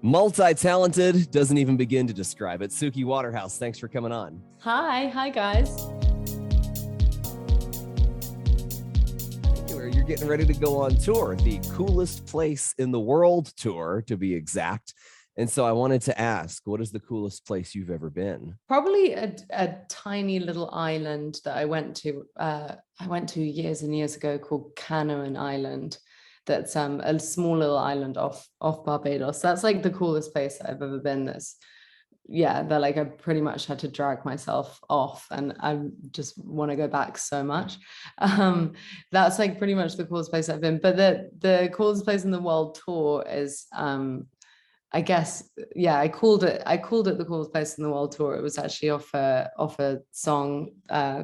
Multi-talented, doesn't even begin to describe it. SUKI Waterhouse, thanks for coming on. Hi guys. You're getting ready to go on tour, the coolest place in the world tour, to be exact. And so I wanted to ask, what is the coolest place you've ever been? Probably a tiny little island that I went to years and years ago called Canoan Island. That's a small little island off Barbados. That's like the coolest place I've ever been. That like I pretty much had to drag myself off, and I just want to go back so much. That's like pretty much the coolest place I've been. But the coolest place in the world tour is I guess, yeah, I called it the coolest place in the world tour. It was actually off a song,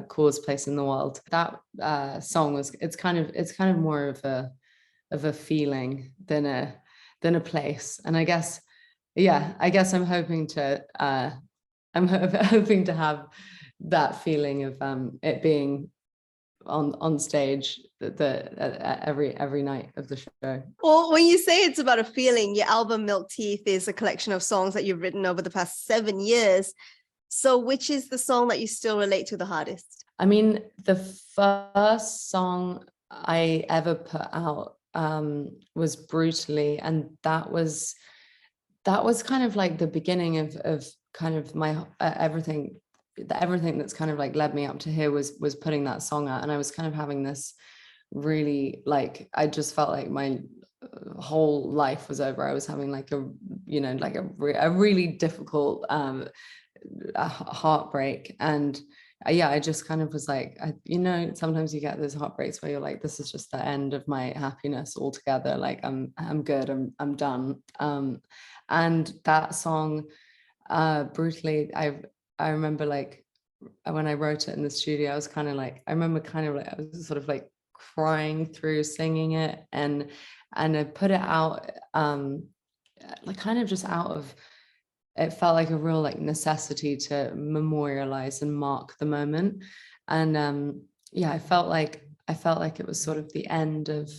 coolest place in the world. That song it's kind of more of a feeling than a place. And I guess I'm hoping to hoping to have that feeling of it being on stage every night of the show. Well, when you say it's about a feeling, your album Milk Teeth is a collection of songs that you've written over the past 7 years. So which is the song that you still relate to the hardest? I mean, the first song I ever put out was Brutally, and that was kind of like the beginning of kind of my everything that's kind of like led me up to here was putting that song out. And I was kind of having this really, like, I just felt like my whole life was over. I was having like a really difficult heartbreak, and I just kind of was like, sometimes you get those heartbreaks where you're like, this is just the end of my happiness altogether. Like I'm good, I'm done. And that song, Brutally, I remember, like, when I wrote it in the studio, I was kind of like, I was sort of like crying through singing it, and I put it out like kind of just out of, it felt like a real like necessity to memorialize and mark the moment. And I felt like it was sort of the end of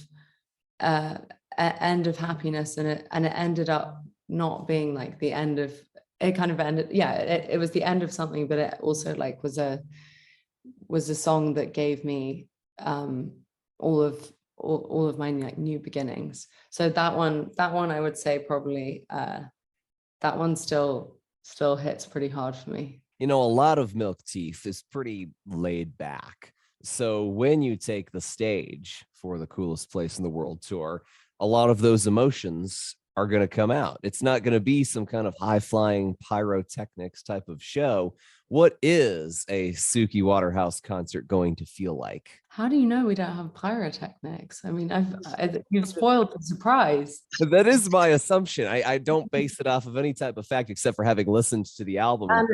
happiness, and it ended up not being like the end of, it kind of ended, it was the end of something, but it also like was a song that gave me all of my like new beginnings. So that one I would say probably that one still hits pretty hard for me. You know, a lot of Milk Teeth is pretty laid back. So when you take the stage for the coolest place in the world tour, a lot of those emotions are going to come out. It's not going to be some kind of high-flying pyrotechnics type of show. What is a SUKI Waterhouse concert going to feel like? How do you know we don't have pyrotechnics? I mean, you've spoiled the surprise. That is my assumption. I don't base it off of any type of fact except for having listened to the album. And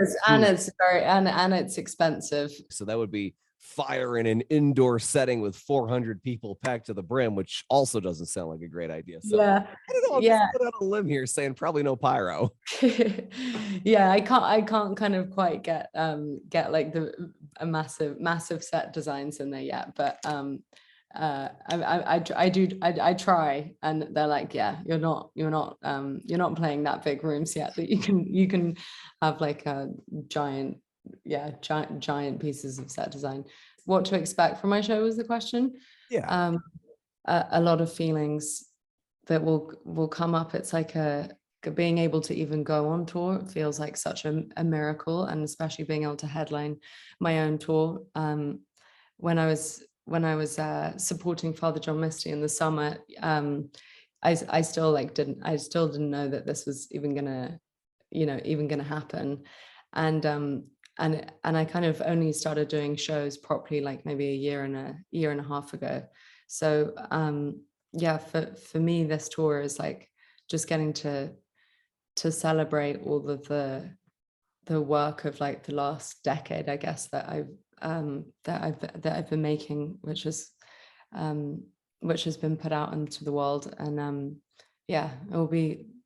it's expensive. So that would be fire in an indoor setting with 400 people packed to the brim, which also doesn't sound like a great idea. So yeah, I don't know. I'm just put out a limb here saying probably no pyro. Yeah, I can't kind of quite get like a massive set designs in there yet, but I try, and they're like, yeah, you're not playing that big rooms yet, that you can have like a giant pieces of set design. What to expect from my show was the question. Yeah. A lot of feelings that will come up. It's like being able to even go on tour feels like such a miracle, and especially being able to headline my own tour. When I was supporting Father John Misty in the summer, I still didn't know that this was even gonna happen. And I kind of only started doing shows properly like maybe a year and a half ago. So for me, this tour is like just getting to celebrate all of the work of like the last decade, I guess, that I've been making, which has been put out into the world. And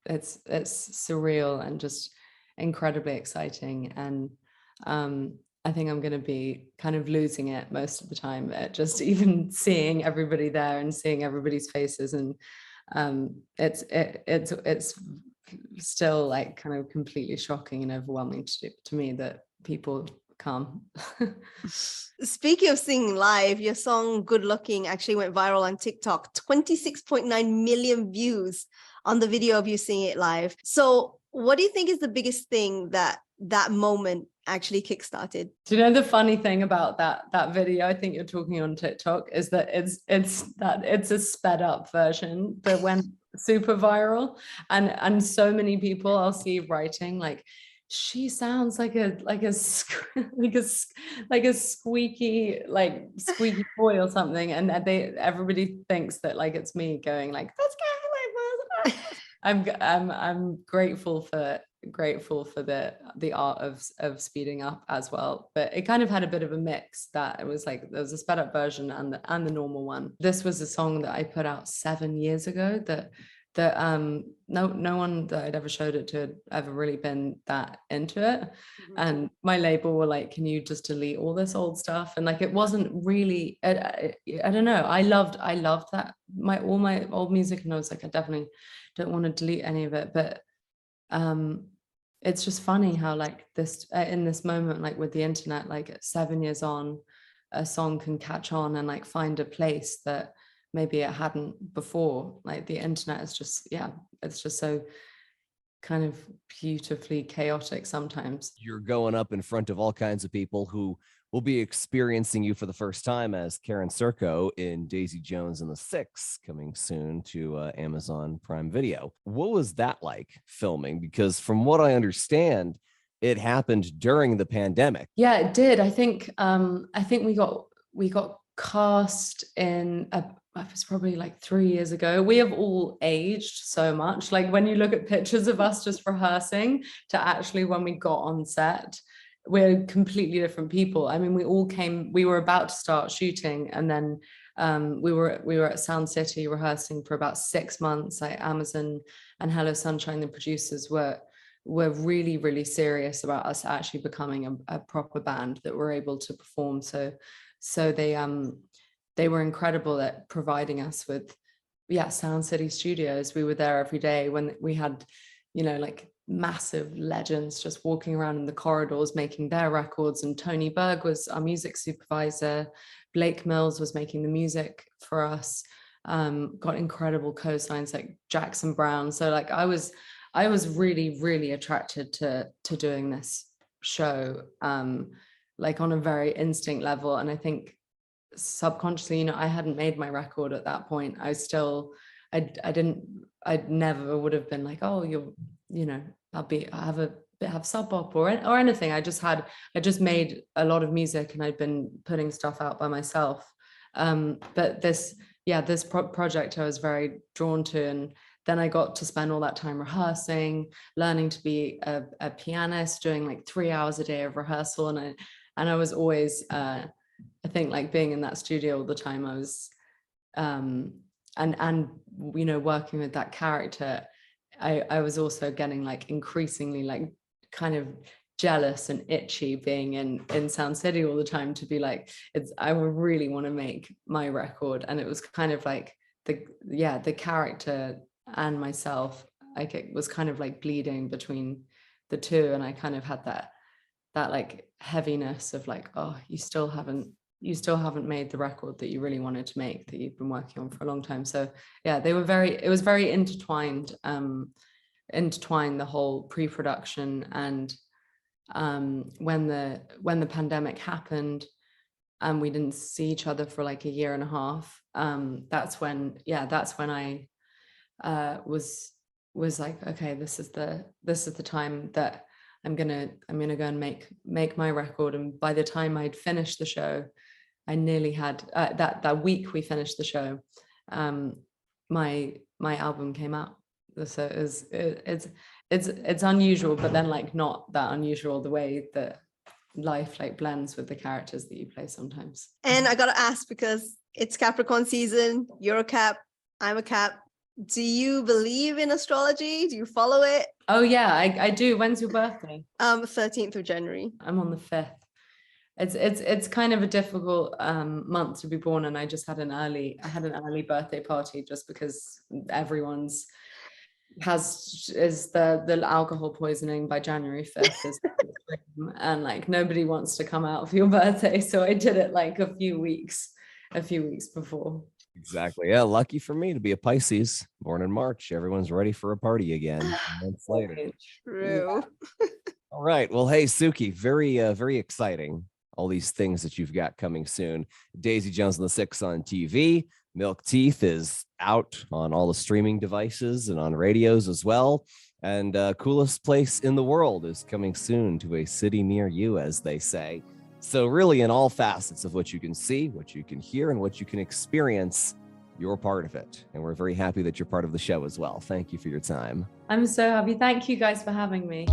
it's surreal and just incredibly exciting. And I think I'm going to be kind of losing it most of the time at just even seeing everybody there and seeing everybody's faces. And it's still like kind of completely shocking and overwhelming to me that people come. Speaking of singing live, your song Good Looking actually went viral on TikTok, 26.9 million views on the video of you singing it live. So what do you think is the biggest thing that moment actually kickstarted? Do you know the funny thing about that video? I think you're talking on TikTok is that it's a sped up version that went super viral, and so many people I'll see writing like, she sounds like a squeaky boy or something, and everybody thinks that like it's me going like, that's kind of like I'm grateful for the art of speeding up as well, but it kind of had a bit of a mix, that it was like there was a sped up version and the normal one. This was a song that I put out 7 years ago that no one that I'd ever showed it to had ever really been that into it. And my label were like, can you just delete all this old stuff? And like, it wasn't really, I don't know, I loved that, all my old music, and I was like, I definitely don't want to delete any of it. But it's just funny how like this in this moment, like with the internet, like 7 years on, a song can catch on and like find a place that maybe it hadn't before. Like the internet is just, it's just so kind of beautifully chaotic sometimes. You're going up in front of all kinds of people who will be experiencing you for the first time as Karen Serco in Daisy Jones and the Six, coming soon to Amazon Prime Video. What was that like filming? Because from what I understand, it happened during the pandemic. Yeah, it did. I think we got cast in it was probably like 3 years ago. We have all aged so much. Like when you look at pictures of us just rehearsing to actually when we got on set, we're completely different people. I mean, we were about to start shooting, and then we were at Sound City rehearsing for about 6 months. Like Amazon and Hello Sunshine, the producers were really, really serious about us actually becoming a proper band that were able to perform. So they were incredible at providing us with, Sound City Studios. We were there every day when we had, like massive legends just walking around in the corridors making their records. And Tony Berg was our music supervisor. Blake Mills was making the music for us. Got incredible co-signs like Jackson Brown. So like I was really, really attracted to doing this show, like on a very instinct level. And I think subconsciously, I hadn't made my record at that point. I never would have been like, oh, have Sub Pop or anything. I just made a lot of music and I'd been putting stuff out by myself. But this project I was very drawn to, and then I got to spend all that time rehearsing, learning to be a pianist, doing like 3 hours a day of rehearsal, and I was always I think like being in that studio all the time, I was and working with that character, I was also getting like increasingly like kind of jealous and itchy being in Sound City all the time, to be like, I would really want to make my record. And it was kind of like the character and myself, like it was kind of like bleeding between the two, and I kind of had that like heaviness of like, oh, you still haven't made the record that you really wanted to make, that you've been working on for a long time. So yeah, it was very intertwined, the whole pre-production. And when the pandemic happened and we didn't see each other for like a year and a half, that's when I was like, okay, this is the time that I'm gonna go and make my record. And by the time I'd finished the show, I nearly had that week we finished the show, my album came out. So it's unusual, but then like not that unusual, the way that life like blends with the characters that you play sometimes. And I gotta ask, because it's Capricorn season, you're a Cap, I'm a Cap. Do you believe in astrology? Do you follow it? Oh yeah, I do. When's your birthday? 13th of January. I'm on the 5th. It's kind of a difficult month to be born, and I had an early birthday party just because everyone's is the alcohol poisoning by January 5th is and like nobody wants to come out for your birthday, so I did it like a few weeks before. Exactly. Yeah, lucky for me to be a Pisces, born in March. Everyone's ready for a party again months later. True. All right. Well, hey, Suki, very exciting. All these things that you've got coming soon. Daisy Jones and the Six on TV. Milk Teeth is out on all the streaming devices and on radios as well. And Coolest Place in the World is coming soon to a city near you, as they say. So really, in all facets of what you can see, what you can hear, and what you can experience, you're part of it. And we're very happy that you're part of the show as well. Thank you for your time. I'm so happy. Thank you guys for having me.